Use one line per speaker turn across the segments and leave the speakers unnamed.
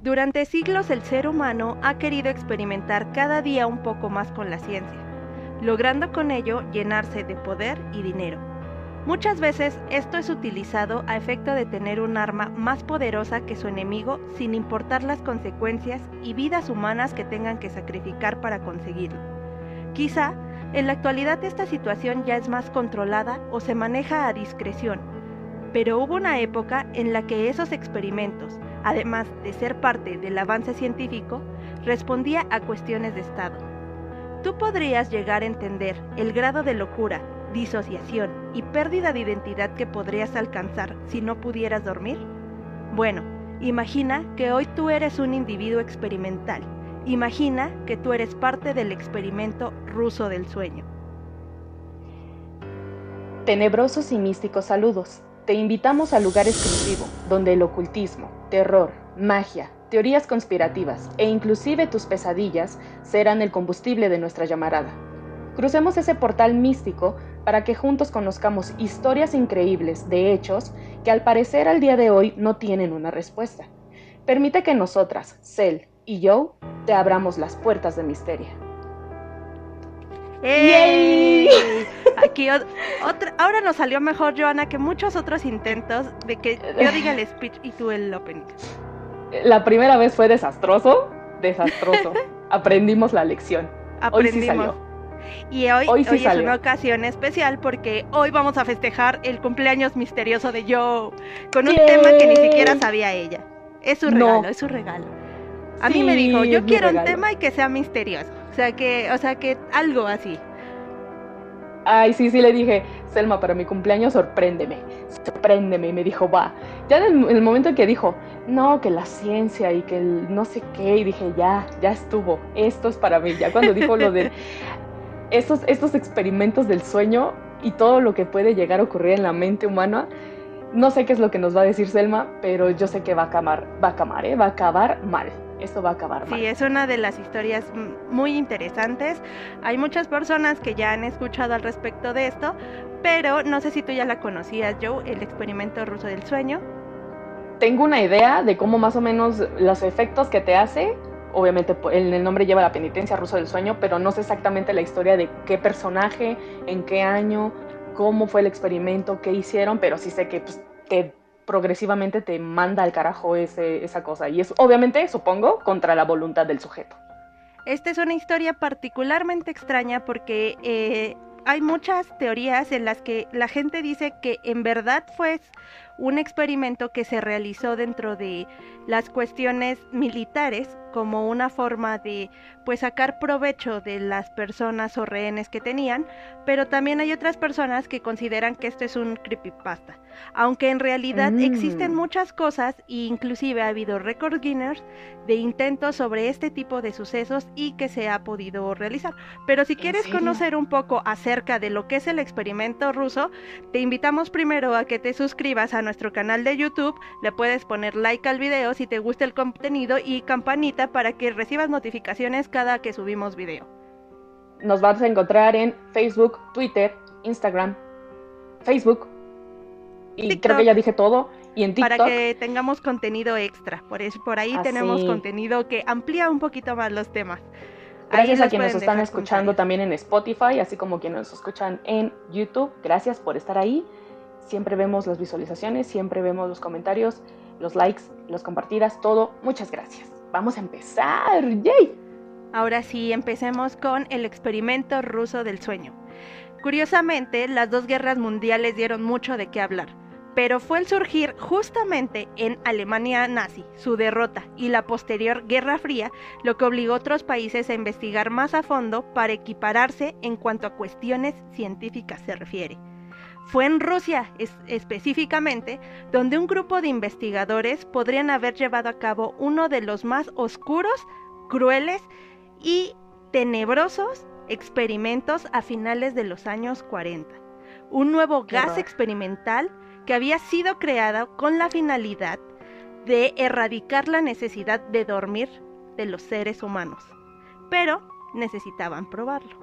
Durante siglos el ser humano ha querido experimentar cada día un poco más con la ciencia, logrando con ello llenarse de poder y dinero. Muchas veces esto es utilizado a efecto de tener un arma más poderosa que su enemigo sin importar las consecuencias y vidas humanas que tengan que sacrificar para conseguirlo. Quizá, en la actualidad esta situación ya es más controlada o se maneja a discreción, pero hubo una época en la que esos experimentos, además de ser parte del avance científico, respondía a cuestiones de Estado. ¿Tú podrías llegar a entender el grado de locura, disociación y pérdida de identidad que podrías alcanzar si no pudieras dormir? Bueno, imagina que hoy tú eres un individuo experimental. Imagina que tú eres parte del experimento ruso del sueño.
Tenebrosos y místicos saludos. Te invitamos al lugar exclusivo, donde el ocultismo, terror, magia, teorías conspirativas e inclusive tus pesadillas serán el combustible de nuestra llamarada. Crucemos ese portal místico para que juntos conozcamos historias increíbles de hechos que al parecer al día de hoy no tienen una respuesta. Permite que nosotras, Cel y Joe, te abramos las puertas de misterio.
¡Ey! Aquí ahora nos salió mejor, Joana, que muchos otros intentos de que yo diga el speech y tú el opening.
La primera vez fue desastroso. Aprendimos la lección. Hoy sí salió.
Y hoy es una ocasión especial porque hoy vamos a festejar el cumpleaños misterioso de Joe con un tema que ni siquiera sabía ella. Es su regalo. A mí me dijo, yo quiero un tema y que sea misterioso. O sea que algo así.
Ay, sí, le dije, Selma, para mi cumpleaños sorpréndeme. Y me dijo, va. Ya en el momento en que dijo, no, que la ciencia y que el no sé qué, y dije, ya estuvo, esto es para mí. Ya cuando dijo lo de estos experimentos del sueño y todo lo que puede llegar a ocurrir en la mente humana, no sé qué es lo que nos va a decir Selma, pero yo sé que va a acabar mal. Esto va a acabar mal.
Sí, es una de las historias muy interesantes. Hay muchas personas que ya han escuchado al respecto de esto, pero no sé si tú ya la conocías, Joe, el experimento ruso del sueño.
Tengo una idea de cómo más o menos los efectos que te hace. Obviamente el nombre lleva la penitencia ruso del sueño, pero no sé exactamente la historia de qué personaje, en qué año, cómo fue el experimento, qué hicieron, pero sí sé que pues, progresivamente te manda al carajo esa cosa. Y es obviamente, supongo, contra la voluntad del sujeto.
Esta es una historia particularmente extraña porque hay muchas teorías en las que la gente dice que en verdad fue un experimento que se realizó dentro de las cuestiones militares como una forma de pues sacar provecho de las personas o rehenes que tenían, pero también hay otras personas que consideran que esto es un creepypasta, aunque en realidad existen muchas cosas e inclusive ha habido récord Guinness de intentos sobre este tipo de sucesos y que se ha podido realizar. Pero si quieres conocer un poco acerca de lo que es el experimento ruso, te invitamos primero a que te suscribas a nuestro canal de YouTube, le puedes poner like al video si te gusta el contenido y campanita para que recibas notificaciones cada que subimos video.
Nos vas a encontrar en Facebook, Twitter, Instagram, Facebook y TikTok. Creo que ya dije todo. Y en TikTok.
Para que tengamos contenido extra. Por ahí tenemos contenido que amplía un poquito más los temas.
Gracias a quienes nos están escuchando también en Spotify, así como quienes nos escuchan en YouTube. Gracias por estar ahí. Siempre vemos las visualizaciones, siempre vemos los comentarios, los likes, las compartidas, todo. Muchas gracias. Vamos a empezar. ¡Yay!
Ahora sí, empecemos con el experimento ruso del sueño. Curiosamente, las dos guerras mundiales dieron mucho de qué hablar, pero fue el surgir justamente en Alemania nazi, su derrota y la posterior Guerra Fría lo que obligó a otros países a investigar más a fondo para equipararse en cuanto a cuestiones científicas se refiere. Fue en Rusia, específicamente, donde un grupo de investigadores podrían haber llevado a cabo uno de los más oscuros, crueles y tenebrosos experimentos a finales de los años 40. Un nuevo gas experimental que había sido creado con la finalidad de erradicar la necesidad de dormir de los seres humanos, pero necesitaban probarlo.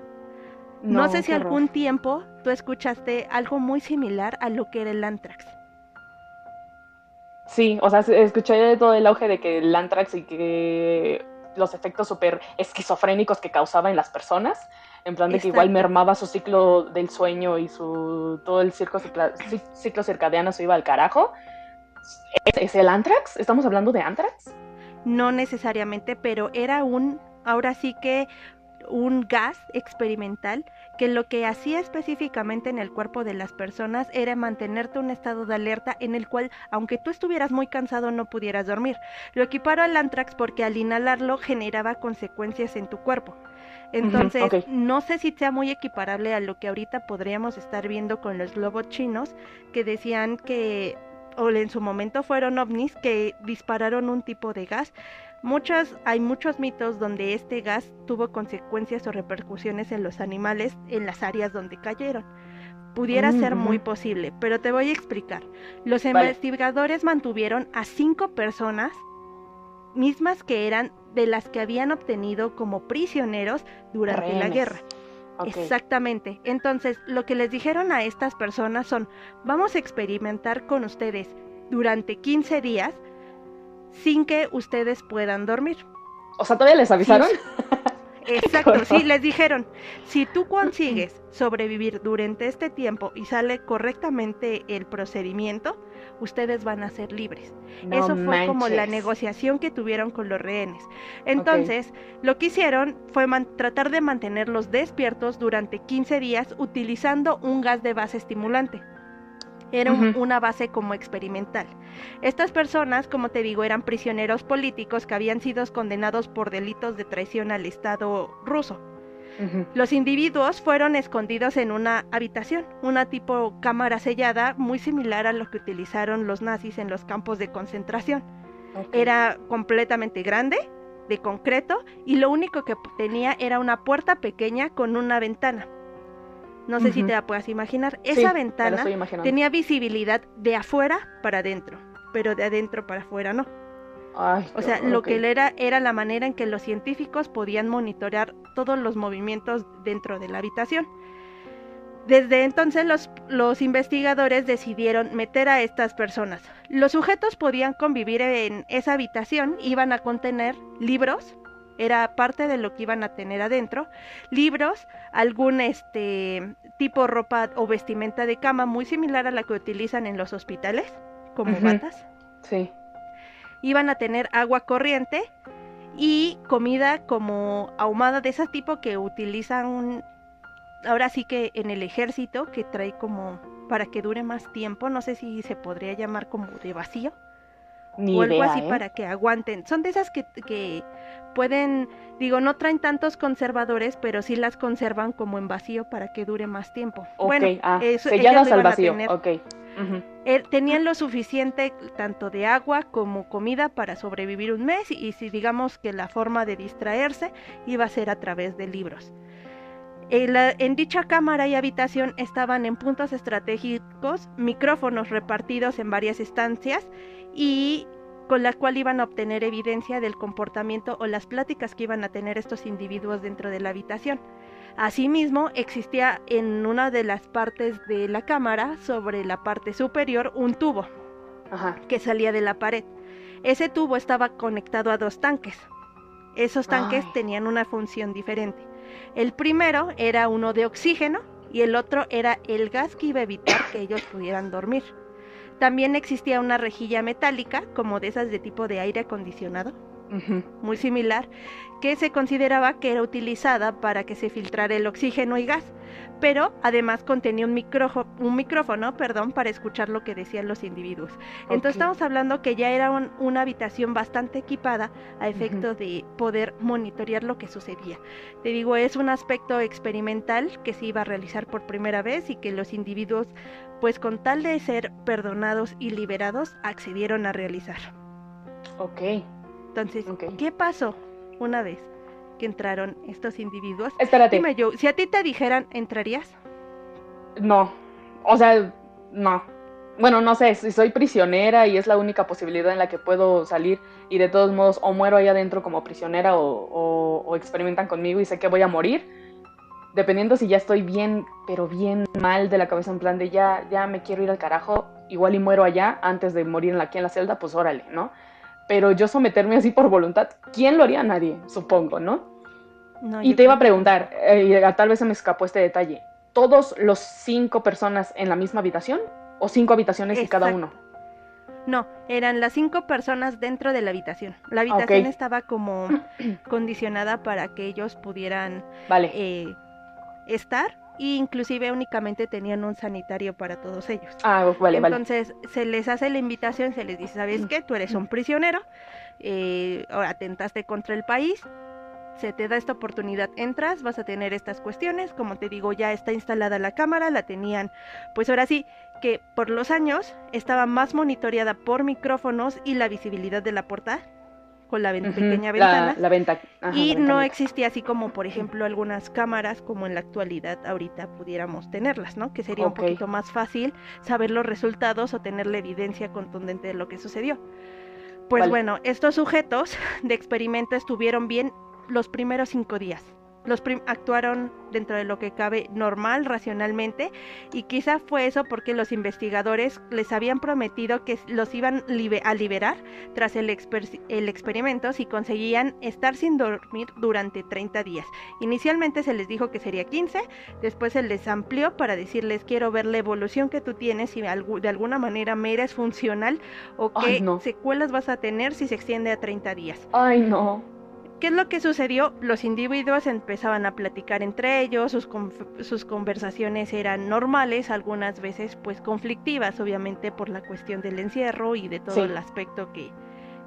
No sé si algún tiempo tú escuchaste algo muy similar a lo que era el Anthrax.
Sí, o sea, escuché todo el auge de que el Anthrax y que los efectos súper esquizofrénicos que causaba en las personas, en plan de que igual
Exacto.
mermaba su ciclo del sueño y todo el ciclo circadiano se iba al carajo. ¿Es el Anthrax? ¿Estamos hablando de Anthrax?
No necesariamente, pero era ahora sí que un gas experimental que lo que hacía específicamente en el cuerpo de las personas era mantenerte en un estado de alerta en el cual, aunque tú estuvieras muy cansado, no pudieras dormir. Lo equiparo al Anthrax porque al inhalarlo generaba consecuencias en tu cuerpo. Entonces,
Ok.
no sé si sea muy equiparable a lo que ahorita podríamos estar viendo con los globos chinos, que decían que, o en su momento fueron ovnis, que dispararon un tipo de gas. Hay muchos mitos donde este gas tuvo consecuencias o repercusiones en los animales en las áreas donde cayeron. Pudiera ser muy posible, pero te voy a explicar. Los investigadores mantuvieron a 5 personas, mismas que eran de las que habían obtenido como prisioneros durante la guerra. Okay. Exactamente. Entonces, lo que les dijeron a estas personas son, vamos a experimentar con ustedes durante 15 días sin que ustedes puedan dormir.
O sea, ¿todavía les avisaron?
Sí, exacto, sí, les dijeron, si tú consigues sobrevivir durante este tiempo y sale correctamente el procedimiento, ustedes van a ser libres. No Eso fue como la negociación que tuvieron con los rehenes. Entonces, lo que hicieron fue tratar de mantenerlos despiertos durante 15 días utilizando un gas de base estimulante. Era una base como experimental. Estas personas, como te digo, eran prisioneros políticos que habían sido condenados por delitos de traición al Estado ruso. Los individuos fueron escondidos en una habitación, una tipo cámara sellada, muy similar a lo que utilizaron los nazis en los campos de concentración. Era completamente grande, de concreto, y lo único que tenía era una puerta pequeña con una ventana. No sé si te la puedas imaginar. Esa ventana tenía visibilidad de afuera para adentro, pero de adentro para afuera no. Ay, o sea, lo que era la manera en que los científicos podían monitorear todos los movimientos dentro de la habitación. Desde entonces los investigadores decidieron meter a estas personas. Los sujetos podían convivir en esa habitación, iban a contener libros, era parte de lo que iban a tener adentro, libros, algún tipo de ropa o vestimenta de cama muy similar a la que utilizan en los hospitales, como batas.
Sí.
Iban a tener agua corriente y comida como ahumada de ese tipo que utilizan ahora sí que en el ejército, que trae como para que dure más tiempo, no sé si se podría llamar como de vacío. O algo así para que aguanten. Son de esas que pueden, digo, no traen tantos conservadores, pero sí las conservan como en vacío para que dure más tiempo. Bueno,
selladas al vacío.
Tenían lo suficiente tanto de agua como comida para sobrevivir un mes, y si digamos que la forma de distraerse iba a ser a través de libros. En dicha cámara y habitación estaban en puntos estratégicos micrófonos repartidos en varias estancias y con la cual iban a obtener evidencia del comportamiento o las pláticas que iban a tener estos individuos dentro de la habitación. Asimismo, existía en una de las partes de la cámara, sobre la parte superior, un tubo que salía de la pared. Ese tubo estaba conectado a 2 tanques. Esos tanques tenían una función diferente. El primero era uno de oxígeno y el otro era el gas que iba a evitar que ellos pudieran dormir. También existía una rejilla metálica, como de esas de tipo de aire acondicionado, muy similar, que se consideraba que era utilizada para que se filtrara el oxígeno y gas, pero además contenía un micrófono, para escuchar lo que decían los individuos. Entonces estamos hablando que ya era una habitación bastante equipada a efecto de poder monitorear lo que sucedía. Te digo, es un aspecto experimental que se iba a realizar por primera vez y que los individuos, pues con tal de ser perdonados y liberados, accedieron a realizar. Entonces, ¿qué pasó una vez que entraron estos individuos?
Espérate.
Dime, Joe, si a ti te dijeran, ¿entrarías?
No, o sea, no. Bueno, no sé, si soy prisionera y es la única posibilidad en la que puedo salir y de todos modos o muero ahí adentro como prisionera o experimentan conmigo y sé que voy a morir, dependiendo si ya estoy bien, pero bien mal de la cabeza, en plan de ya me quiero ir al carajo, igual y muero allá antes de morir aquí en la celda, pues órale, ¿no? Pero yo someterme así por voluntad, ¿quién lo haría? Nadie, supongo, ¿no?
No,
Y
yo
te iba
creo
a
que
preguntar, tal vez se me escapó este detalle, ¿todos los 5 personas en la misma habitación? ¿O 5 habitaciones y cada uno?
exacto. No, eran las 5 personas dentro de la habitación. La
Ah, ok,
habitación estaba como condicionada para que ellos pudieran
vale.
estar, e inclusive únicamente tenían un sanitario para todos ellos.
Ah, vale.
Entonces se les hace la invitación, se les dice, ¿sabes qué? Tú eres un prisionero, ahora atentaste contra el país, se te da esta oportunidad, entras, vas a tener estas cuestiones, como te digo, ya está instalada la cámara, la tenían, pues ahora sí, que por los años estaba más monitoreada por micrófonos y la visibilidad de la puerta, con la pequeña ventana,
La venta, ajá,
y
la
no
ventanita.
existía así como, por ejemplo, algunas cámaras como en la actualidad ahorita pudiéramos tenerlas, ¿no? Que sería un poquito más fácil saber los resultados o tener la evidencia contundente de lo que sucedió. Pues bueno, estos sujetos de experimento estuvieron bien los primeros 5 días. Actuaron dentro de lo que cabe normal, racionalmente, y quizá fue eso porque los investigadores les habían prometido que los iban a liberar tras el experimento si conseguían estar sin dormir durante 30 días. Inicialmente se les dijo que sería 15, después se les amplió para decirles quiero ver la evolución que tú tienes, si de alguna manera me eres funcional o qué secuelas vas a tener si se extiende a 30 días.
Ay, no.
¿Qué es lo que sucedió? Los individuos empezaban a platicar entre ellos, sus conversaciones eran normales, algunas veces pues conflictivas, obviamente por la cuestión del encierro y de todo el aspecto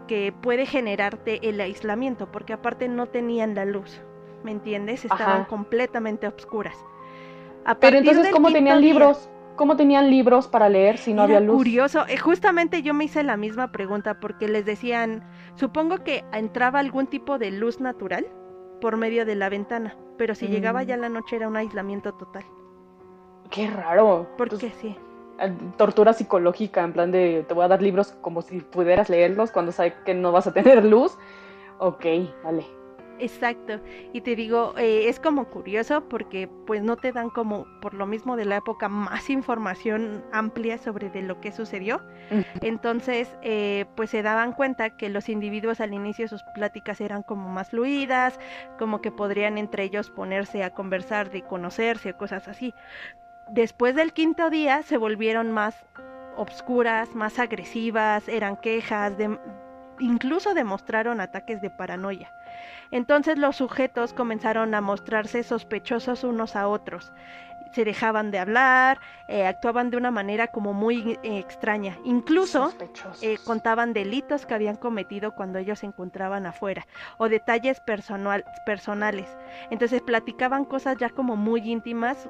que puede generarte el aislamiento, porque aparte no tenían la luz, ¿me entiendes? Estaban completamente a oscuras.
Pero entonces, ¿cómo tenían libros? ¿Cómo tenían libros para leer si no había luz?
Curioso, justamente yo me hice la misma pregunta porque les decían, supongo que entraba algún tipo de luz natural por medio de la ventana, pero si llegaba ya la noche era un aislamiento total.
Qué raro.
Porque sí.
Tortura psicológica, en plan de te voy a dar libros como si pudieras leerlos cuando sabes que no vas a tener luz. Ok, vale.
Exacto, y te digo, es como curioso porque pues no te dan como, por lo mismo de la época, más información amplia sobre de lo que sucedió. Entonces, pues se daban cuenta que los individuos al inicio sus pláticas eran como más fluidas, como que podrían entre ellos ponerse a conversar de conocerse o cosas así. Después del 5.º día se volvieron más obscuras, más agresivas, eran quejas, incluso demostraron ataques de paranoia. Entonces los sujetos comenzaron a mostrarse sospechosos unos a otros, se dejaban de hablar, actuaban de una manera como muy extraña, incluso contaban delitos que habían cometido cuando ellos se encontraban afuera, o detalles personales, entonces platicaban cosas ya como muy íntimas,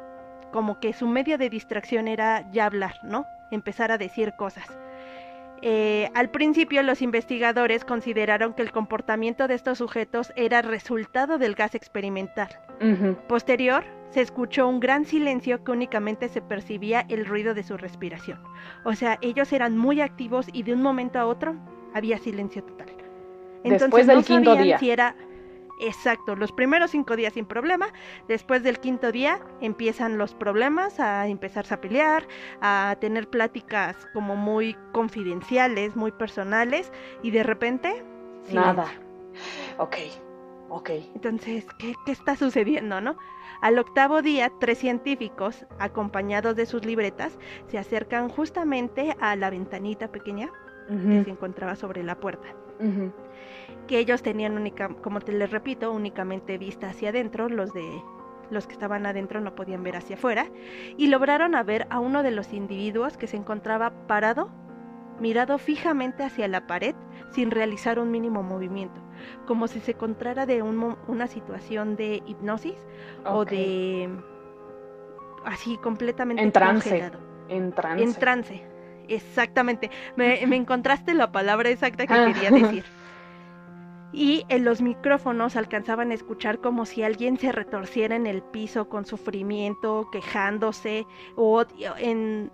como que su medio de distracción era ya hablar, ¿no? Empezar a decir cosas. Al principio los investigadores consideraron que el comportamiento de estos sujetos era resultado del gas experimental. Posterior, se escuchó un gran silencio que únicamente se percibía el ruido de su respiración. O sea, ellos eran muy activos y de un momento a otro había silencio total. Entonces, después del 5.º día. Si era exacto, los primeros 5 días sin problema, después del 5.º día empiezan los problemas, a empezarse a pelear, a tener pláticas como muy confidenciales, muy personales, y de repente, silencio.
Nada. Ok.
Entonces, ¿qué está sucediendo, no? Al 8.º día, 3 científicos, acompañados de sus libretas, se acercan justamente a la ventanita pequeña que se encontraba sobre la puerta. Que ellos tenían, como te les repito, únicamente vista hacia adentro, los que estaban adentro no podían ver hacia afuera, y lograron ver a uno de los individuos que se encontraba parado, mirado fijamente hacia la pared, sin realizar un mínimo movimiento, como si se encontrara de una situación de hipnosis o de así completamente congelado. En trance. Exactamente, me encontraste la palabra exacta que quería decir. Y en los micrófonos alcanzaban a escuchar como si alguien se retorciera en el piso con sufrimiento, quejándose, o en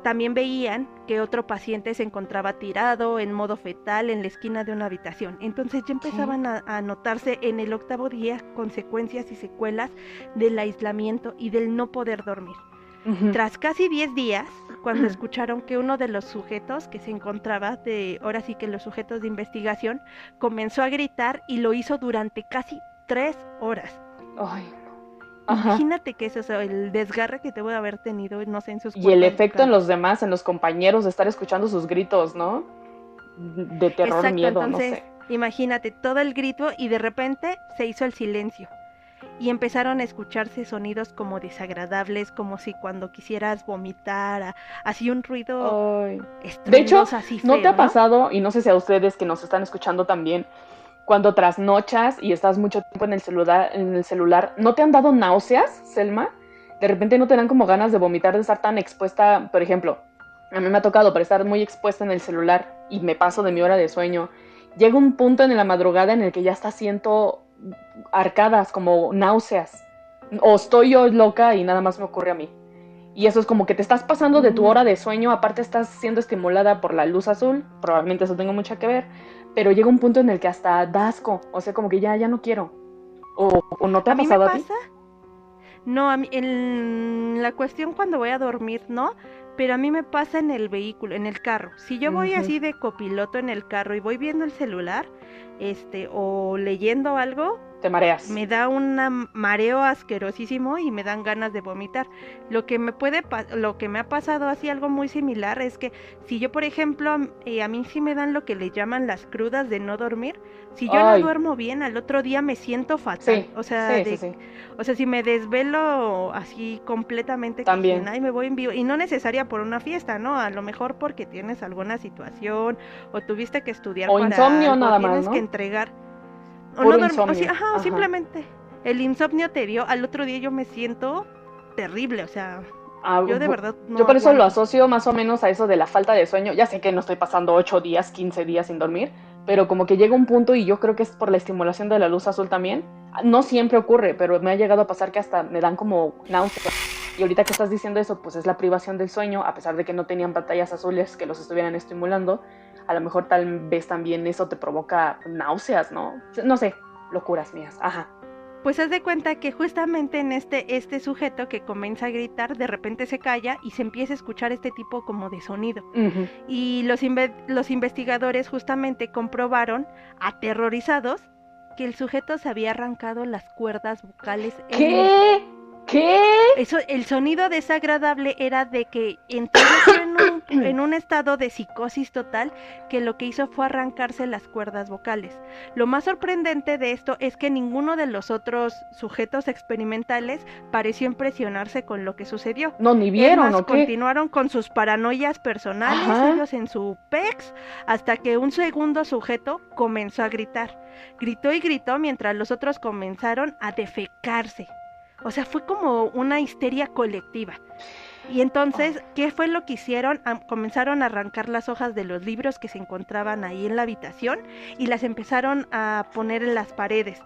también veían que otro paciente se encontraba tirado en modo fetal en la esquina de una habitación. Entonces ya empezaban a notarse en el 8º día consecuencias y secuelas del aislamiento y del no poder dormir. Tras casi 10 días, cuando escucharon que uno de los sujetos que se encontraba, ahora sí que los sujetos de investigación, comenzó a gritar y lo hizo durante casi 3 horas.
Ay,
imagínate que eso, o sea, el desgarre que debo de haber tenido, no sé, en sus
y el efecto en los demás, en los compañeros, de estar escuchando sus gritos, ¿no? De terror, exacto, miedo, entonces, no sé.
Imagínate, todo el grito y de repente se hizo el silencio. Y empezaron a escucharse sonidos como desagradables, como si cuando quisieras vomitar, así un ruido
de hecho,
así feo,
¿no te ha pasado, y no sé si a ustedes que nos están escuchando también, cuando trasnochas y estás mucho tiempo en el celular, ¿no te han dado náuseas, Selma? De repente no te dan como ganas de vomitar, de estar tan expuesta, por ejemplo, a mí me ha tocado por estar muy expuesta en el celular y me paso de mi hora de sueño. Llega un punto en la madrugada en el que ya hasta siento arcadas, como náuseas, o estoy yo loca y nada más me ocurre a mí. Y eso es como que te estás pasando de tu hora de sueño, aparte estás siendo estimulada por la luz azul, probablemente eso tenga mucho que ver, pero llega un punto en el que hasta da asco, o sea, como que ya no quiero. ¿O no te ha pasado a ti?
No, a mí, en la cuestión cuando voy a dormir, no, pero a mí me pasa en el vehículo, en el carro. Si yo voy así de copiloto en el carro y voy viendo el celular, o leyendo algo,
te mareas.
Me da un mareo asquerosísimo y me dan ganas de vomitar. Lo que me ha pasado así algo muy similar es que si yo, por ejemplo, a mí sí me dan lo que le llaman las crudas de no dormir. Si yo no duermo bien, al otro día me siento fatal. O sea, o sea, si me desvelo así completamente,
también.
Ay, me voy en vivo, y no necesaria por una fiesta, ¿no? A lo mejor porque tienes alguna situación o tuviste que estudiar
o para insomnio
algo,
nada
tienes
más, ¿no?
que entregar.
O no insomnio.
O simplemente el insomnio te dio, al otro día yo me siento terrible, o sea, yo de verdad no
yo por eso
aguanto.
lo asocio más o menos a eso de la falta de sueño. Ya sé que no estoy pasando 8 días, 15 días sin dormir, pero como que llega un punto, y yo creo que es por la estimulación de la luz azul también. No siempre ocurre, pero me ha llegado a pasar que hasta me dan como náuseas. Y ahorita que estás diciendo eso, pues es la privación del sueño, a pesar de que no tenían pantallas azules que los estuvieran estimulando. A lo mejor tal vez también eso te provoca náuseas, ¿no? No sé, locuras mías. Ajá.
Pues haz de cuenta que justamente en este sujeto que comienza a gritar, de repente se calla y se empieza a escuchar este tipo como de sonido. Y los investigadores justamente comprobaron, aterrorizados, que el sujeto se había arrancado las cuerdas vocales.
¿Qué?
Eso, el sonido desagradable era de que entró en un estado de psicosis total, que lo que hizo fue arrancarse las cuerdas vocales. Lo más sorprendente de esto es que ninguno de los otros sujetos experimentales pareció impresionarse con lo que sucedió.
No, ni vieron,
¿o qué?
Continuaron
con sus paranoias personales, ellos en su pex, hasta que un segundo sujeto comenzó a gritar. Gritó y gritó mientras los otros comenzaron a defecarse. O sea, fue como una histeria colectiva. Y entonces, ¿qué fue lo que hicieron? Comenzaron a arrancar las hojas de los libros que se encontraban ahí en la habitación y las empezaron a poner en las paredes.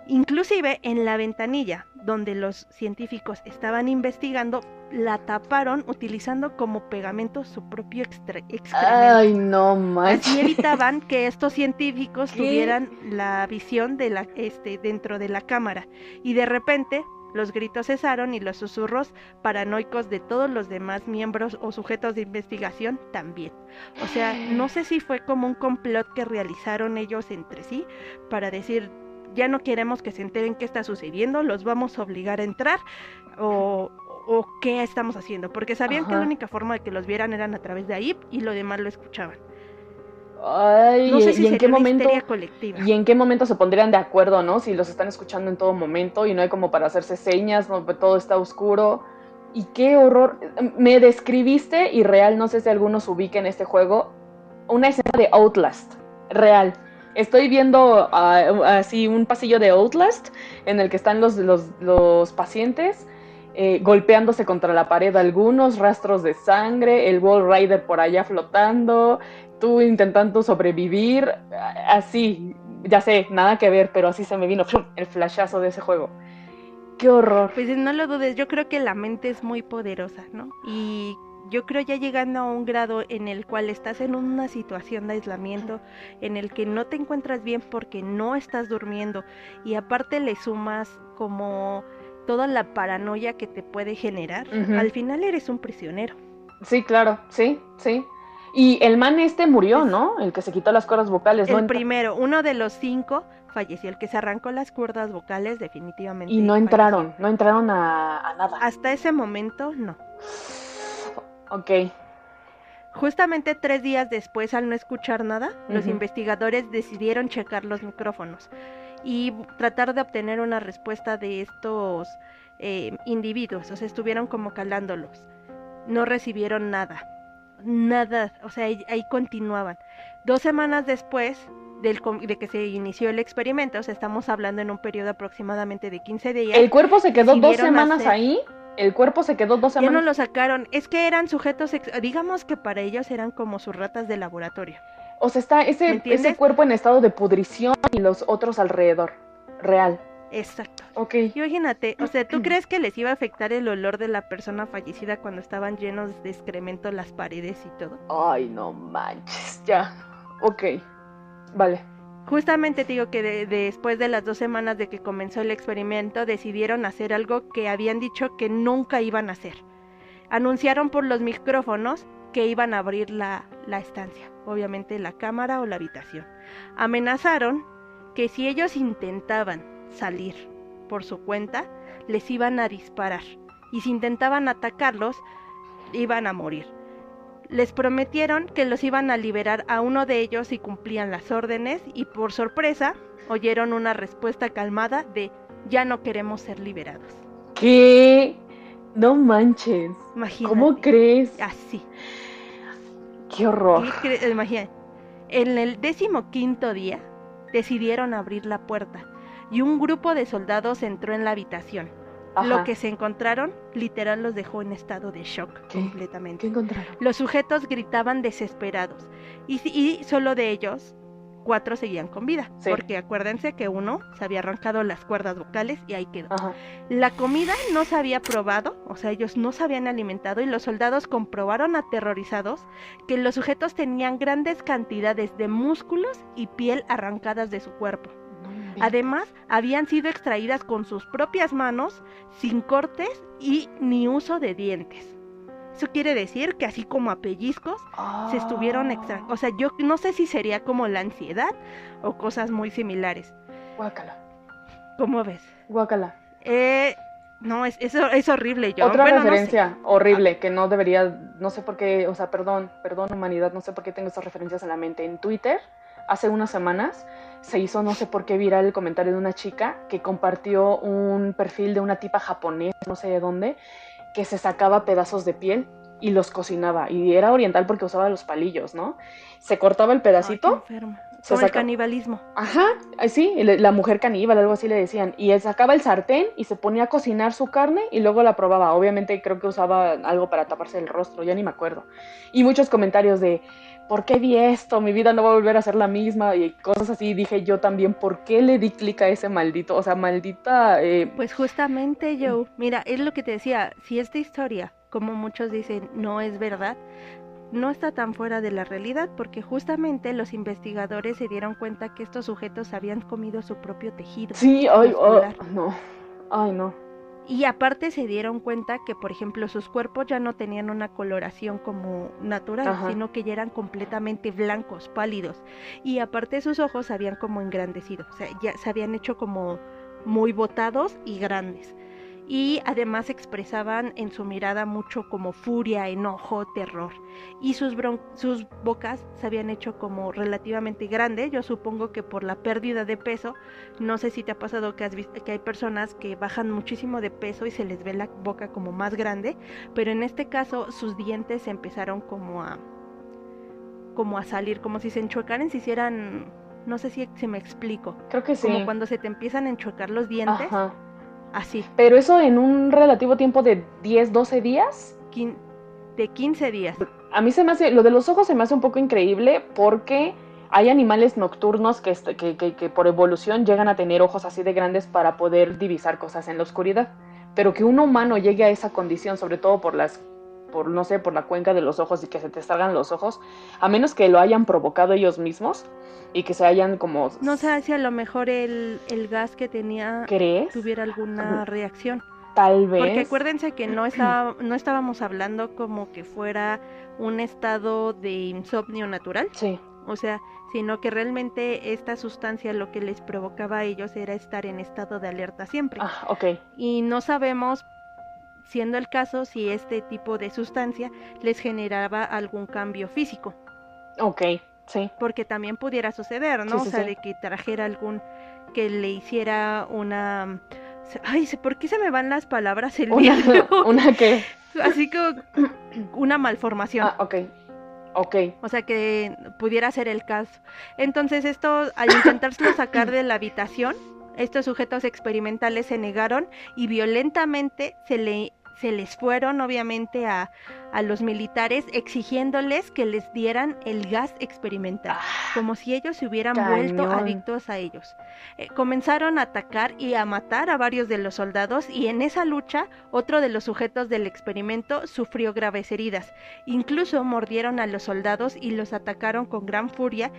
Inclusive en la ventanilla donde los científicos estaban investigando, la taparon utilizando como pegamento su propio excremento.
Ay, no manches.
Así evitaban que estos científicos tuvieran la visión de dentro de la cámara. Y de repente los gritos cesaron y los susurros paranoicos de todos los demás miembros o sujetos de investigación también. O sea, no sé si fue como un complot que realizaron ellos entre sí para decir, ya no queremos que se enteren qué está sucediendo, los vamos a obligar a entrar, o qué estamos haciendo, porque sabían que la única forma de que los vieran eran a través de ahí y lo demás lo escuchaban.
Ay,
no sé si
¿y en qué momento?
Colectiva.
¿Y en qué momento se pondrían de acuerdo, no? Si los están escuchando en todo momento y no hay como para hacerse señas, no, todo está oscuro. Y qué horror. Me describiste, y real, no sé si algunos ubiquen este juego, una escena de Outlast, real. Estoy viendo así un pasillo de Outlast en el que están los pacientes golpeándose contra la pared, algunos rastros de sangre, el Wall Rider por allá flotando, tú intentando sobrevivir, así, ya sé, nada que ver, pero así se me vino el flashazo de ese juego. ¡Qué horror!
Pues no lo dudes, yo creo que la mente es muy poderosa, ¿no? Y yo creo ya llegando a un grado en el cual estás en una situación de aislamiento, en el que no te encuentras bien porque no estás durmiendo, y aparte le sumas como toda la paranoia que te puede generar, al final eres un prisionero.
Sí, claro, sí. Y el man murió, ¿no? El que se quitó las cuerdas vocales, ¿no?
El primero, uno de los 5 falleció, el que se arrancó las cuerdas vocales definitivamente.
Y no entraron a nada.
Hasta ese momento, no.
Ok.
Justamente 3 días después, al no escuchar nada, los investigadores decidieron checar los micrófonos y tratar de obtener una respuesta de estos individuos. O sea, estuvieron como calándolos. No recibieron nada, o sea, ahí continuaban. 2 semanas después de que se inició el experimento, o sea, estamos hablando en un periodo aproximadamente de 15 días.
¿El cuerpo se quedó 2 semanas ahí? ¿El cuerpo se quedó 2 semanas?
Ya no lo sacaron, es que eran sujetos, digamos que para ellos eran como sus ratas de laboratorio.
O sea, está ese cuerpo en estado de pudrición y los otros alrededor, real.
Exacto.
Ok.
Imagínate, o sea, ¿tú crees que les iba a afectar el olor de la persona fallecida cuando estaban llenos de excremento las paredes y todo?
Ay, no manches, ya. Ok, vale.
Justamente te digo que después de las 2 semanas de que comenzó el experimento, decidieron hacer algo que habían dicho que nunca iban a hacer. Anunciaron por los micrófonos que iban a abrir la estancia, obviamente la cámara o la habitación. Amenazaron que si ellos intentaban salir por su cuenta, les iban a disparar, y si intentaban atacarlos, iban a morir. Les prometieron que los iban a liberar a uno de ellos si cumplían las órdenes, y por sorpresa oyeron una respuesta calmada de ya no queremos ser liberados.
¿Qué? No manches.
Imagínate.
¿Cómo crees?
Así.
Qué horror.
Imagínate. En el 15º día decidieron abrir la puerta y un grupo de soldados entró en la habitación. Ajá. Lo que se encontraron, literal, los dejó en estado de shock. Completamente.
¿Qué encontraron?
Los sujetos gritaban desesperados y solo de ellos 4 seguían con vida, sí. Porque acuérdense que uno se había arrancado las cuerdas vocales y ahí quedó. Ajá. La comida no se había probado, o sea, ellos no se habían alimentado, y los soldados comprobaron aterrorizados que los sujetos tenían grandes cantidades de músculos y piel arrancadas de su cuerpo. Además, habían sido extraídas con sus propias manos, sin cortes y ni uso de dientes. Eso quiere decir que así como a pellizcos se estuvieron o sea, yo no sé si sería como la ansiedad o cosas muy similares.
Guácala.
¿Cómo ves?
Guácala.
No, es horrible.
Otra referencia horrible que no debería, no sé por qué, o sea, perdón humanidad, no sé por qué tengo estas referencias en la mente. En Twitter, hace unas semanas, se hizo no sé por qué viral el comentario de una chica que compartió un perfil de una tipa japonesa, no sé de dónde, que se sacaba pedazos de piel y los cocinaba, y era oriental porque usaba los palillos, ¿no? Se cortaba el pedacito.
Ay, como el canibalismo.
Ajá, sí, la mujer caníbal, algo así le decían, y él sacaba el sartén y se ponía a cocinar su carne y luego la probaba. Obviamente creo que usaba algo para taparse el rostro, ya ni me acuerdo. Y muchos comentarios de, ¿por qué vi esto? Mi vida no va a volver a ser la misma, y cosas así. Dije yo también, ¿por qué le di clic a ese maldito? O sea, maldita...
Pues justamente, Joe, mira, es lo que te decía, si esta historia, como muchos dicen, no es verdad, no está tan fuera de la realidad, porque justamente los investigadores se dieron cuenta que estos sujetos habían comido su propio tejido.
Sí, no.
Y aparte se dieron cuenta que, por ejemplo, sus cuerpos ya no tenían una coloración como natural, ajá, sino que ya eran completamente blancos, pálidos. Y aparte sus ojos se habían como engrandecido, o sea, ya se habían hecho como muy botados y grandes. Y además expresaban en su mirada mucho como furia, enojo, terror. Y sus bocas se habían hecho como relativamente grandes. Yo supongo que por la pérdida de peso, no sé si te ha pasado que has visto que hay personas que bajan muchísimo de peso y se les ve la boca como más grande, pero en este caso sus dientes empezaron como a salir, como si se enchuecaran, si hicieran, no sé si me explico.
Creo que sí.
Como cuando se te empiezan a enchuecar los dientes.
Ajá.
Así.
Pero eso en un relativo tiempo de 10, 12 días.
De 15 días.
A mí lo de los ojos se me hace un poco increíble porque hay animales nocturnos que por evolución llegan a tener ojos así de grandes para poder divisar cosas en la oscuridad. Pero que un humano llegue a esa condición, sobre todo por las no sé, por la cuenca de los ojos y que se te salgan los ojos, a menos que lo hayan provocado ellos mismos y que se hayan como...
No sé si a lo mejor el gas que tenía
¿Crees?
tuviera alguna reacción.
Tal vez.
Porque acuérdense que no estábamos hablando como que fuera un estado de insomnio natural.
Sí.
O sea, sino que realmente esta sustancia lo que les provocaba a ellos era estar en estado de alerta siempre.
Ah, ok.
Y no sabemos, siendo el caso, si este tipo de sustancia les generaba algún cambio físico.
Ok, sí.
Porque también pudiera suceder, ¿no?
Sí, sí,
o sea,
sí.
de que trajera que le hiciera una... Ay, ¿por qué se me van las palabras el día de hoy?
¿Una qué?
Así que una malformación.
Ah, ok. Ok.
O sea, que pudiera ser el caso. Entonces esto, al intentárselo sacar de la habitación, estos sujetos experimentales se negaron y violentamente se les fueron obviamente a los militares exigiéndoles que les dieran el gas experimental, como si ellos se hubieran vuelto adictos a ellos. Comenzaron a atacar y a matar a varios de los soldados, y en esa lucha otro de los sujetos del experimento sufrió graves heridas. Incluso mordieron a los soldados y los atacaron con gran furia,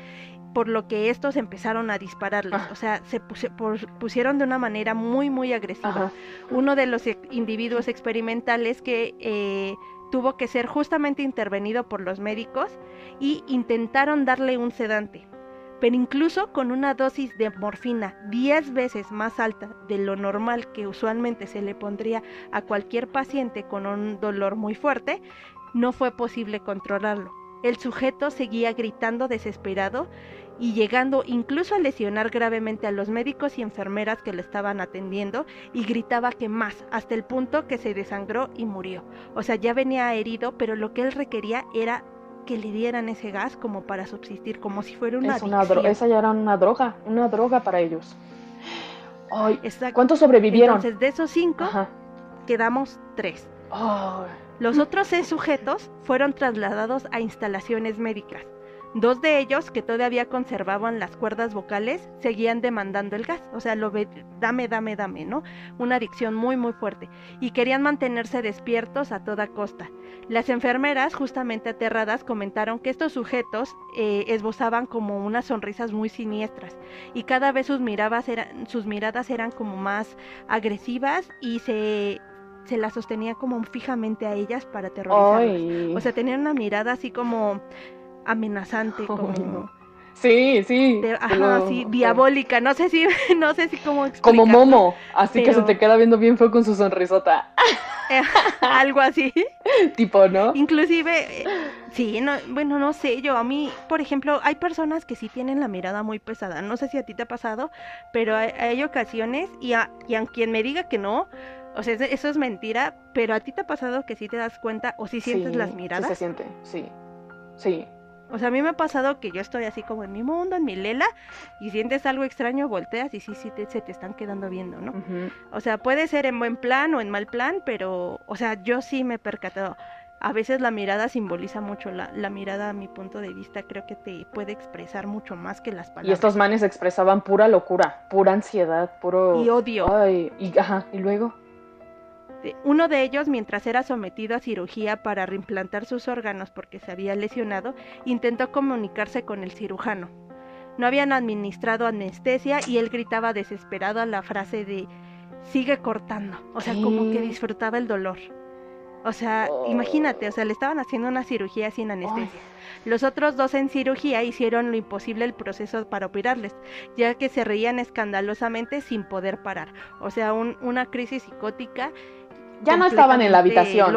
por lo que estos empezaron a dispararles. O sea, se pusieron de una manera muy, muy agresiva.
Ajá.
Uno de los individuos experimentales que tuvo que ser justamente intervenido por los médicos y intentaron darle un sedante, pero incluso con una dosis de morfina 10 veces más alta de lo normal que usualmente se le pondría a cualquier paciente con un dolor muy fuerte, no fue posible controlarlo. El sujeto seguía gritando desesperado y llegando incluso a lesionar gravemente a los médicos y enfermeras que lo estaban atendiendo, y gritaba que más, hasta el punto que se desangró y murió. O sea, ya venía herido, pero lo que él requería era que le dieran ese gas como para subsistir, como si fuera una adicción.
Esa ya era una droga para ellos. Ay,
exacto.
¿Cuántos sobrevivieron?
Entonces, de esos 5, quedamos 3.
Oh.
Los otros 6 sujetos fueron trasladados a instalaciones médicas. 2 de ellos, que todavía conservaban las cuerdas vocales, seguían demandando el gas. O sea, dame, ¿no? Una adicción muy, muy fuerte. Y querían mantenerse despiertos a toda costa. Las enfermeras, justamente aterradas, comentaron que estos sujetos esbozaban como unas sonrisas muy siniestras. Y cada vez sus miradas eran como más agresivas y se las sostenía como fijamente a ellas para aterrorizarlas. O sea, tenían una mirada así como amenazante, como...
Sí.
sí, diabólica, no sé si cómo explicarlo.
Como Momo, así que se te queda viendo bien feo con su sonrisota.
Algo así.
Tipo, ¿no?
Inclusive, sí, no, bueno, no sé, a mí, por ejemplo, hay personas que sí tienen la mirada muy pesada, no sé si a ti te ha pasado, pero hay ocasiones, y a quien me diga que no, o sea, eso es mentira, pero a ti te ha pasado que sí te das cuenta o sí sientes las miradas.
Sí se siente, sí.
O sea, a mí me ha pasado que yo estoy así como en mi mundo, en mi lela, y sientes algo extraño, volteas y sí se te están quedando viendo, ¿no?
Uh-huh.
O sea, puede ser en buen plan o en mal plan, pero, o sea, yo sí me he percatado. A veces la mirada simboliza mucho, la mirada, a mi punto de vista, creo que te puede expresar mucho más que las palabras.
Y estos manes expresaban pura locura, pura ansiedad, puro...
Y odio.
Ay, y luego...
Uno de ellos, mientras era sometido a cirugía para reimplantar sus órganos porque se había lesionado, intentó comunicarse con el cirujano. No habían administrado anestesia y él gritaba desesperado a la frase de sigue cortando, o sea, como que disfrutaba el dolor. O sea, imagínate, o sea, le estaban haciendo una cirugía sin anestesia. Los otros 2 en cirugía hicieron lo imposible el proceso para operarles, ya que se reían escandalosamente sin poder parar. O sea, una crisis psicótica.
Ya no estaban en la habitación.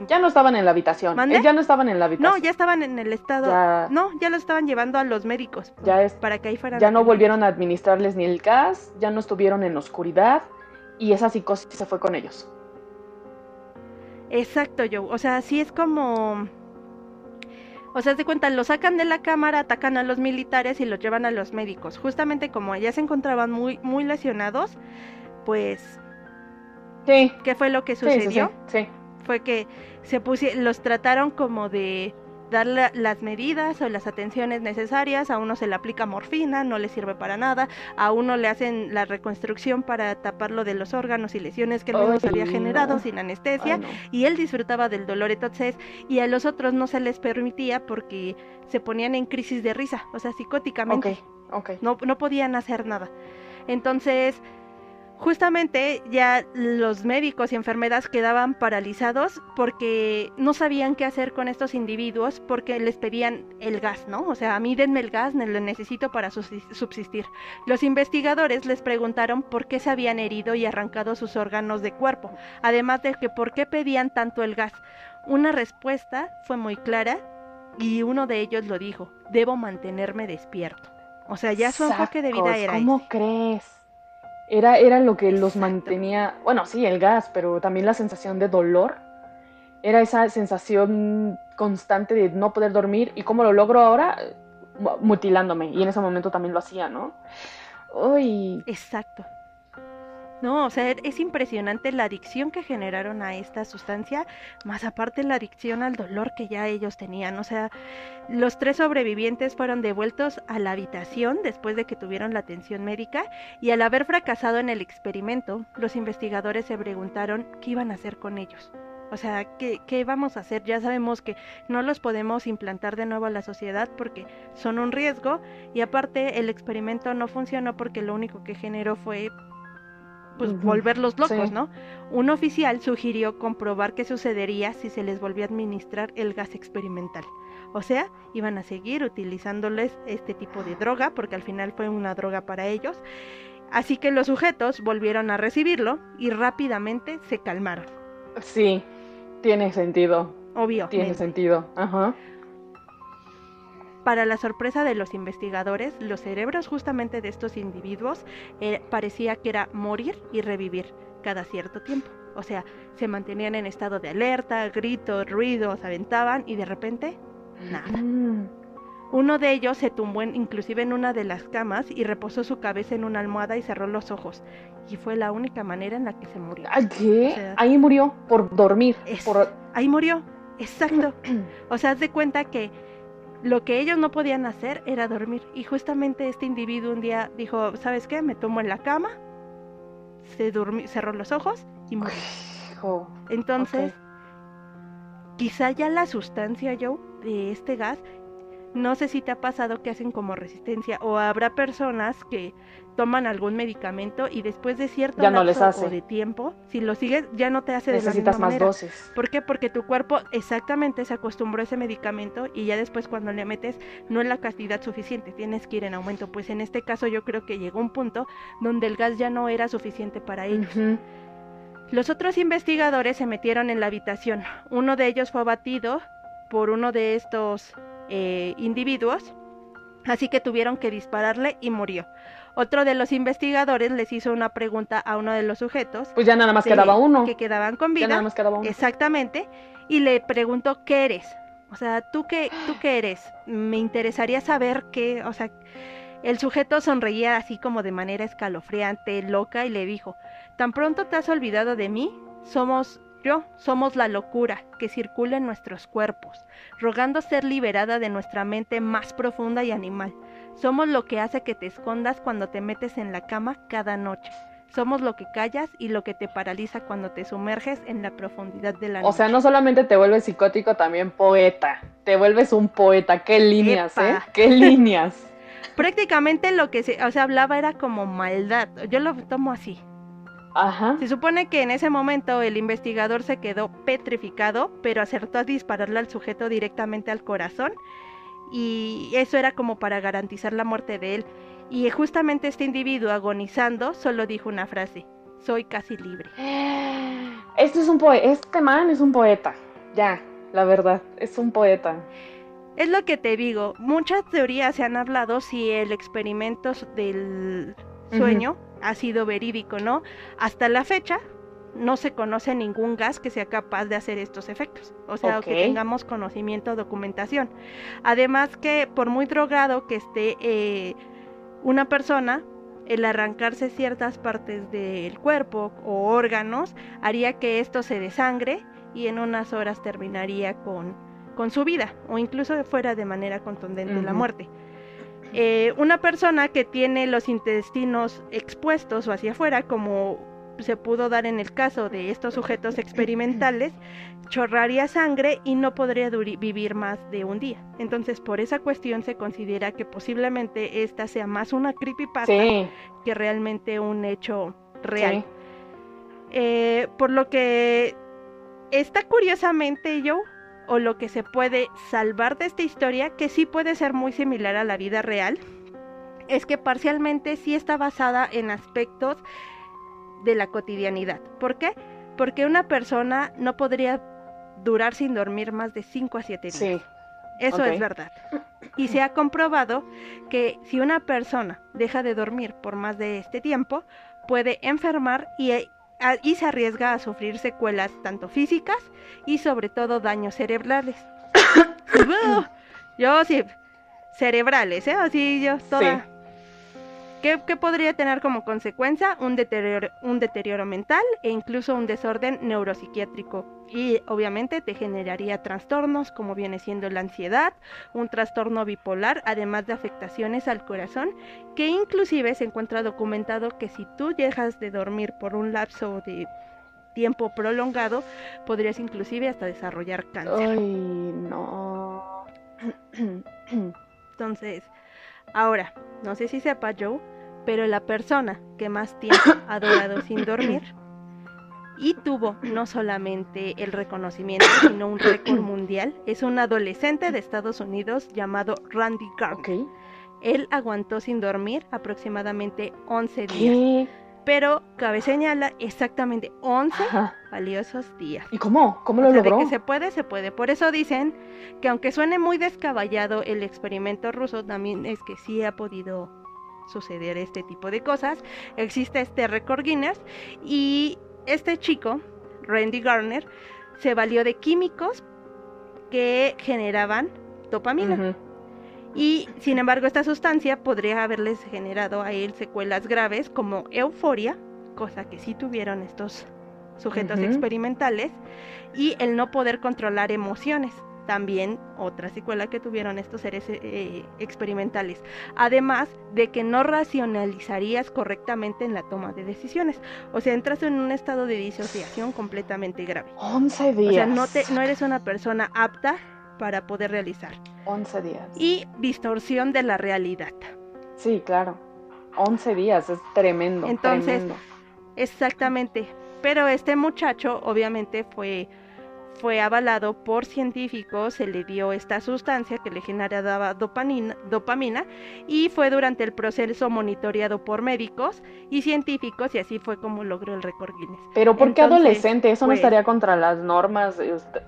Ya no estaban en la habitación. Ya no estaban en la habitación.
No, ya estaban en el estado. Ya los estaban llevando a los médicos. Para que ahí fueran.
Ya no volvieron a administrarles ni el gas, ya no estuvieron en oscuridad y esa psicosis se fue con ellos.
Exacto, o sea, sí es como... O sea, haz de cuenta, lo sacan de la cámara, atacan a los militares y los llevan a los médicos. Justamente como ya se encontraban muy, muy lesionados, pues...
Sí.
¿Qué fue lo que sucedió?
Sí.
Fue que los trataron como de dar las medidas o las atenciones necesarias. A uno se le aplica morfina, no le sirve para nada. A uno le hacen la reconstrucción para taparlo de los órganos y lesiones que él mismo se había generado sin anestesia, y él disfrutaba del dolor. Entonces, y a los otros no se les permitía porque se ponían en crisis de risa, o sea, psicóticamente. No podían hacer nada. Entonces, justamente ya los médicos y enfermeras quedaban paralizados porque no sabían qué hacer con estos individuos, porque les pedían el gas, ¿no? O sea, a mí denme el gas, lo necesito para subsistir. Los investigadores les preguntaron por qué se habían herido y arrancado sus órganos de cuerpo, además de que por qué pedían tanto el gas. Una respuesta fue muy clara y uno de ellos lo dijo: debo mantenerme despierto. O sea, ya su enfoque de vida era
¿cómo
ese.
crees? Era lo que los
Exacto.
mantenía, bueno, sí, el gas, pero también la sensación de dolor. Era esa sensación constante de no poder dormir. ¿Y cómo lo logro ahora? Mutilándome. Y en ese momento también lo hacía, ¿no? Uy.
Exacto. No, o sea, es impresionante la adicción que generaron a esta sustancia, más aparte la adicción al dolor que ya ellos tenían. O sea, los 3 sobrevivientes fueron devueltos a la habitación después de que tuvieron la atención médica, y al haber fracasado en el experimento, los investigadores se preguntaron qué iban a hacer con ellos. O sea, ¿qué vamos a hacer? Ya sabemos que no los podemos implantar de nuevo a la sociedad porque son un riesgo, y aparte el experimento no funcionó porque lo único que generó fue volverlos locos,
Sí.
¿no? Un oficial sugirió comprobar qué sucedería si se les volvía a administrar el gas experimental. O sea, iban a seguir utilizándoles este tipo de droga, porque al final fue una droga para ellos. Así que los sujetos volvieron a recibirlo y rápidamente se calmaron.
Sí, tiene sentido.
Obvio.
Tiene sentido, ajá.
Para la sorpresa de los investigadores, los cerebros justamente de estos individuos parecía que era morir y revivir cada cierto tiempo. O sea, se mantenían en estado de alerta, gritos, ruidos, aventaban y de repente, nada. Uno de ellos se tumbó inclusive en una de las camas y reposó su cabeza en una almohada y cerró los ojos. Y fue la única manera en la que se murió.
¿Qué? O sea, ahí murió por dormir.
Ahí murió, exacto. O sea, haz de cuenta que lo que ellos no podían hacer era dormir. Y justamente este individuo un día dijo: ¿sabes qué? Me tomo en la cama, cerró los ojos y murió. Entonces, quizá ya la sustancia, Joe, de este gas, no sé si te ha pasado que hacen como resistencia, o habrá personas que toman algún medicamento y después de cierto
ya no les hace.
O de tiempo, si lo sigues ya no te hace de la misma
Necesitas más
manera.
dosis.
¿Por qué? Porque tu cuerpo exactamente se acostumbró a ese medicamento y ya después cuando le metes no es la cantidad suficiente, tienes que ir en aumento. Pues en este caso yo creo que llegó un punto donde el gas ya no era suficiente para ellos. Los otros investigadores se metieron en la habitación. Uno de ellos fue abatido por uno de estos individuos, así que tuvieron que dispararle y murió. Otro de los investigadores les hizo una pregunta a uno de los sujetos.
Pues ya nada más quedaba uno.
Que quedaban con vida.
Ya nada más quedaba uno.
Exactamente. Y le preguntó: ¿qué eres? O sea, ¿tú qué eres? Me interesaría saber qué, o sea... El sujeto sonreía así como de manera escalofriante, loca, y le dijo: ¿tan pronto te has olvidado de mí? Somos la locura que circula en nuestros cuerpos, rogando ser liberada de nuestra mente más profunda y animal. Somos lo que hace que te escondas cuando te metes en la cama cada noche. Somos lo que callas y lo que te paraliza cuando te sumerges en la profundidad de la noche.
O sea, no solamente te vuelves psicótico, también poeta. Te vuelves un poeta. ¡Qué líneas,
¡Epa!
¡Qué líneas!
Prácticamente lo que se hablaba era como maldad. Yo lo tomo así.
Ajá.
Se supone que en ese momento el investigador se quedó petrificado, pero acertó a dispararle al sujeto directamente al corazón, y eso era como para garantizar la muerte de él. Y justamente este individuo, agonizando, solo dijo una frase: soy casi libre.
Este man es un poeta. Ya, la verdad, es un poeta.
Es lo que te digo, muchas teorías se han hablado si el experimento del sueño ha sido verídico, ¿no? Hasta la fecha no se conoce ningún gas que sea capaz de hacer estos efectos, o sea, que tengamos conocimiento o documentación. Además que por muy drogado que esté una persona, el arrancarse ciertas partes del cuerpo o órganos haría que esto se desangre y en unas horas terminaría con con su vida o incluso fuera de manera contundente la muerte. Una persona que tiene los intestinos expuestos o hacia afuera, como se pudo dar en el caso de estos sujetos experimentales, chorraría sangre y no podría vivir más de un día. Entonces, por esa cuestión se considera que posiblemente esta sea más una creepypasta que realmente un hecho real. Por lo que está curiosamente, Joe, o lo que se puede salvar de esta historia, que sí puede ser muy similar a la vida real, es que parcialmente sí está basada en aspectos de la cotidianidad. ¿Por qué? Porque una persona no podría durar sin dormir más de 5 a 7 días. Eso es verdad. Y se ha comprobado que si una persona deja de dormir por más de este tiempo, puede enfermar y se arriesga a sufrir secuelas tanto físicas y sobre todo daños cerebrales. Yo sí, cerebrales, así yo toda. Sí. ¿Qué podría tener como consecuencia? Un deterioro mental e incluso un desorden neuropsiquiátrico. Y obviamente te generaría trastornos como viene siendo la ansiedad, un trastorno bipolar, además de afectaciones al corazón, que inclusive se encuentra documentado que si tú dejas de dormir por un lapso de tiempo prolongado, podrías inclusive hasta desarrollar cáncer.
Ay, no.
Entonces, ahora, no sé si sepa Joe, pero la persona que más tiempo ha durado sin dormir y tuvo no solamente el reconocimiento, sino un récord mundial, es un adolescente de Estados Unidos llamado Randy Garner. Él aguantó sin dormir aproximadamente 11 días. ¿Qué? Pero cabe señalar exactamente 11 valiosos días.
¿Y cómo? ¿Cómo lo logró?
De que se puede, se puede. Por eso dicen que aunque suene muy descabellado el experimento ruso, también es que sí ha podido suceder este tipo de cosas. Existe este récord Guinness y este chico, Randy Garner, se valió de químicos que generaban dopamina. Y sin embargo esta sustancia podría haberles generado a él secuelas graves como euforia, cosa que sí tuvieron estos sujetos experimentales, y el no poder controlar emociones, también otra secuela que tuvieron estos seres experimentales, además de que no racionalizarías correctamente en la toma de decisiones, o sea, entras en un estado de disociación completamente grave.
11 días.
O sea, no eres una persona apta para poder realizar.
11 días.
Y distorsión de la realidad.
Sí, claro. 11 días, es tremendo.
Entonces,
tremendo.
Exactamente. Pero este muchacho obviamente fue avalado por científicos, se le dio esta sustancia que le generaba dopamina y fue durante el proceso monitoreado por médicos y científicos y así fue como logró el récord Guinness.
Pero ¿por qué adolescente? Eso no estaría contra las normas,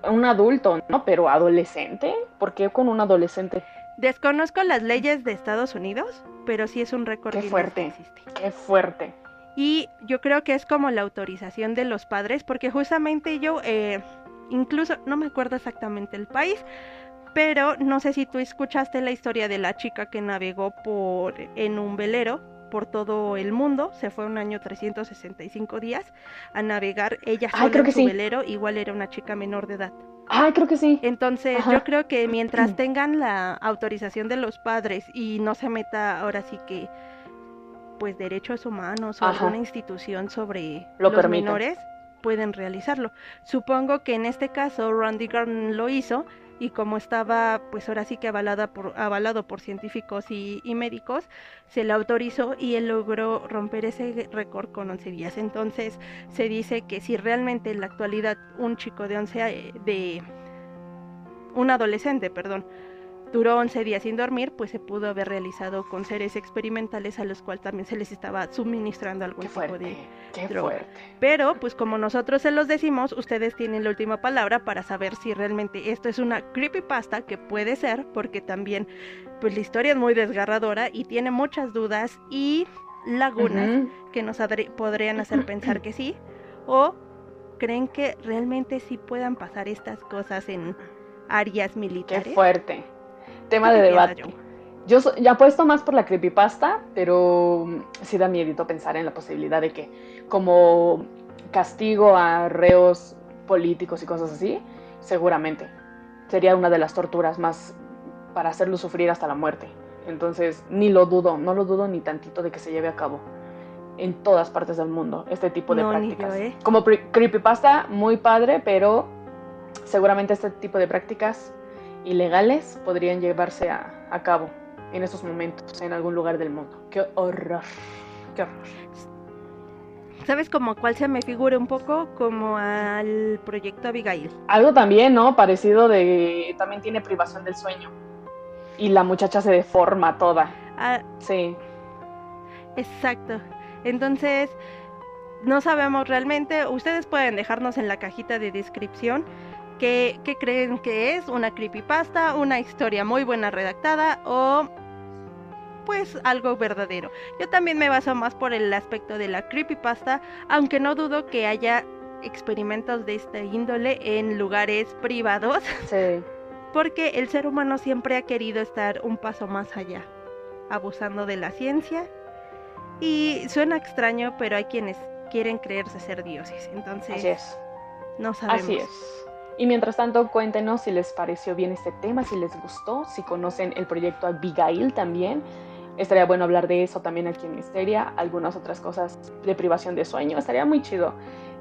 un adulto, ¿no? Pero ¿adolescente? ¿Por qué con un adolescente?
Desconozco las leyes de Estados Unidos, pero sí es un récord
Guinness. Qué fuerte,
que existe.
Qué fuerte.
Y yo creo que es como la autorización de los padres, porque justamente yo... incluso, no me acuerdo exactamente el país, pero no sé si tú escuchaste la historia de la chica que navegó en un velero por todo el mundo, se fue un año 365 días a navegar ella sola en su velero, igual era una chica menor de edad.
Creo que sí.
Entonces yo creo que mientras tengan la autorización de los padres y no se meta ahora sí que pues derechos humanos o alguna institución sobre los menores, pueden realizarlo. Supongo que en este caso Randy Garner lo hizo y como estaba pues ahora sí que avalado por científicos y médicos, se le autorizó y él logró romper ese récord con 11 días. Entonces se dice que si realmente en la actualidad un adolescente, duró 11 días sin dormir, pues se pudo haber realizado con seres experimentales a los cuales también se les estaba suministrando algún tipo de droga. Pero, pues como nosotros se los decimos, ustedes tienen la última palabra para saber si realmente esto es una creepypasta, que puede ser, porque también pues la historia es muy desgarradora y tiene muchas dudas y lagunas que nos podrían hacer pensar que sí, o creen que realmente sí puedan pasar estas cosas en áreas militares.
Qué fuerte. Tema de debate. Yo ya apuesto más por la creepypasta, pero sí da miedito pensar en la posibilidad de que como castigo a reos políticos y cosas así, seguramente. sería una de las torturas más para hacerlo sufrir hasta la muerte. Entonces, ni lo dudo, no lo dudo ni tantito de que se lleve a cabo en todas partes del mundo este tipo de prácticas.
Ni yo,
Como creepypasta, muy padre, pero seguramente este tipo de prácticas ilegales podrían llevarse a cabo en estos momentos en algún lugar del mundo. ¡Qué horror! ¡Qué horror!
¿Sabes como cuál se me figura un poco? Como al proyecto Abigail.
Algo también, ¿no? Parecido de... También tiene privación del sueño. Y la muchacha se deforma toda. Sí.
Exacto. Entonces, no sabemos realmente. Ustedes pueden dejarnos en la cajita de descripción qué creen que es una creepypasta, una historia muy buena redactada o pues algo verdadero. Yo también me baso más por el aspecto de la creepypasta, aunque no dudo que haya experimentos de esta índole en lugares privados.
Sí.
Porque el ser humano siempre ha querido estar un paso más allá, abusando de la ciencia. Y suena extraño, pero hay quienes quieren creerse ser dioses. Entonces,
así es.
No sabemos.
Así es. Y mientras tanto, cuéntenos si les pareció bien este tema, si les gustó, si conocen el proyecto Abigail también. Estaría bueno hablar de eso también aquí en Misteria, algunas otras cosas de privación de sueño. Estaría muy chido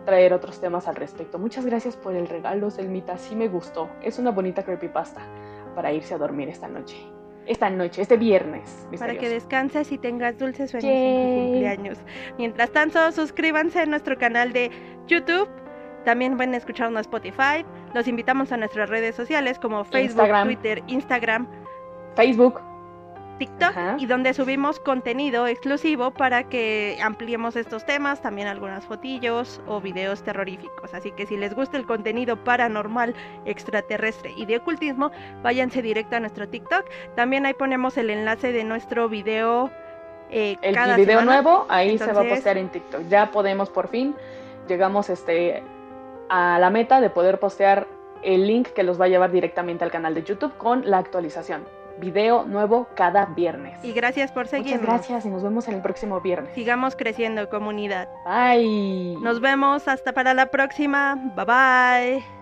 traer otros temas al respecto. Muchas gracias por el regalo, Selmita, sí me gustó. Es una bonita creepypasta para irse a dormir esta noche, este viernes misterioso.
Para que descanses y tengas dulces sueños en tu cumpleaños. Mientras tanto, suscríbanse a nuestro canal de YouTube. También pueden escucharnos en Spotify. Los invitamos a nuestras redes sociales como Facebook, Twitter, Instagram,
Facebook,
TikTok, y donde subimos contenido exclusivo para que ampliemos estos temas, también algunas fotillos o videos terroríficos. Así que si les gusta el contenido paranormal, extraterrestre y de ocultismo, váyanse directo a nuestro TikTok. También ahí ponemos el enlace de nuestro video
cada video semana. Nuevo, ahí entonces, se va a postear en TikTok. Ya podemos, por fin, llegamos a la meta de poder postear el link que los va a llevar directamente al canal de YouTube con la actualización. Video nuevo cada viernes.
Y gracias por seguirnos.
Muchas gracias y nos vemos en el próximo viernes.
Sigamos creciendo, comunidad.
Bye.
Nos vemos hasta para la próxima. Bye bye.